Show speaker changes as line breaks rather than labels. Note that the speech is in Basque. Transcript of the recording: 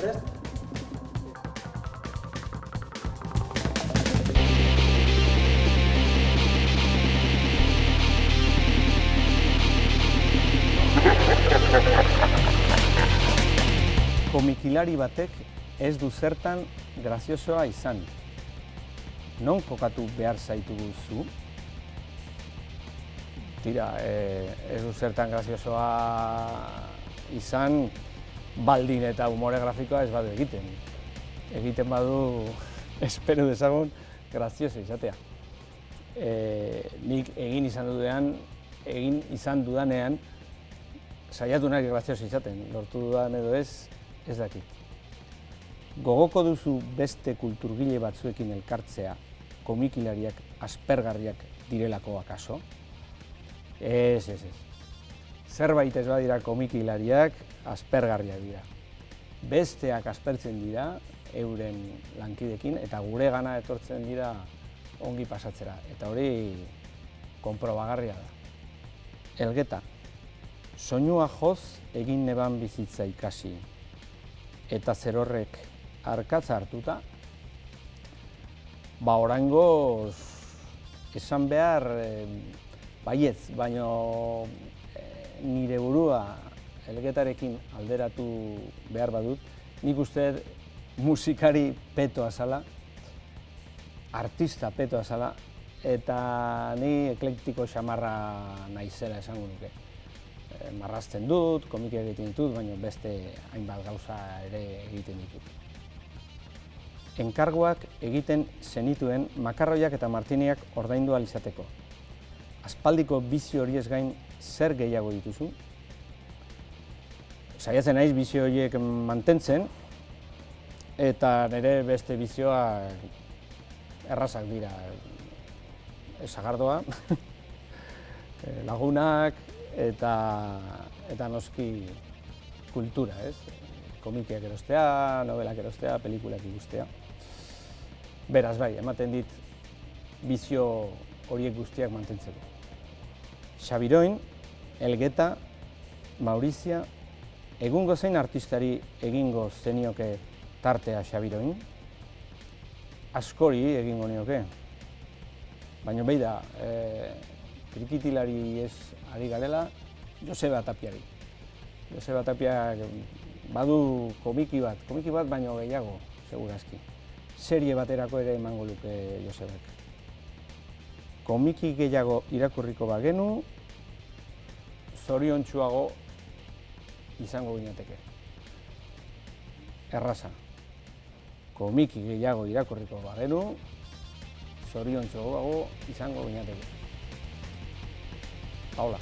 Prest? Komikilari batek ez du zertan graziosoa izan. Non kokatu behar zaitugu zu? Tira, ez du zertan graziosoa izan, baldin eta humore grafikoa ez badu egiten. Egiten badu, espero dezagun, grazioso izatea. Nik egin izan dudanean, saiatu nahi grazioso izaten, lortu dudan edo ez dakit. Gogoko duzu beste kulturgile batzuekin elkartzea komikilariak aspergarriak direlako akaso? Ez. Zerbait ez badira komikilariak aspergarriak dira. Besteak aspertzen dira euren lankidekin eta gure gana etortzen dira ongi pasatzera. Eta hori konprobagarria da. Elgeta, soinua joz egin neban bizitza ikasi. Eta zer horrek arkatza hartuta, oraingoz esan behar baietz, baino nire burua Elgetarekin alderatu behar badut, nik uste musikari petoa zala, artista petoa zala, eta ni eklektiko xamarra naizela esango nuke. Marrazten dut, komikia egiten ditut, baina beste hainbat gauza ere egiten ditut. Enkarguak egiten zenituen Makarroiak eta Martiniak ordaindu ahal izateko. Aspaldiko bizi horiez gain zer gehiago dituzu? Saiatzen naiz bizi horiek mantentzen, eta nire beste bizioa errazak dira. Sagardoa, lagunak, eta noski kultura, ez? Komikiak erostea, novelak erostea, pelikulak ikustea. Beraz, bai, ematen dit bizio horiek guztiak mantentzeko. Xabiroin, Elgeta, Maurizia, egungo zein artistari egingo zenioke tartea Xabiroin? Askori egingo nioke. Baina behi da, trikitilari ez ari garela, Joseba Tapiari. Joseba Tapiak badu komiki bat baino gehiago, segurazki. Serie baterako ere emango luke Josebak. Komiki gehiago irakurriko bagenu, zoriontsuago izango ginateke. Erraza. Komiki gehiago irakurriko bagenu, zoriontsuago izango ginateke. Paula.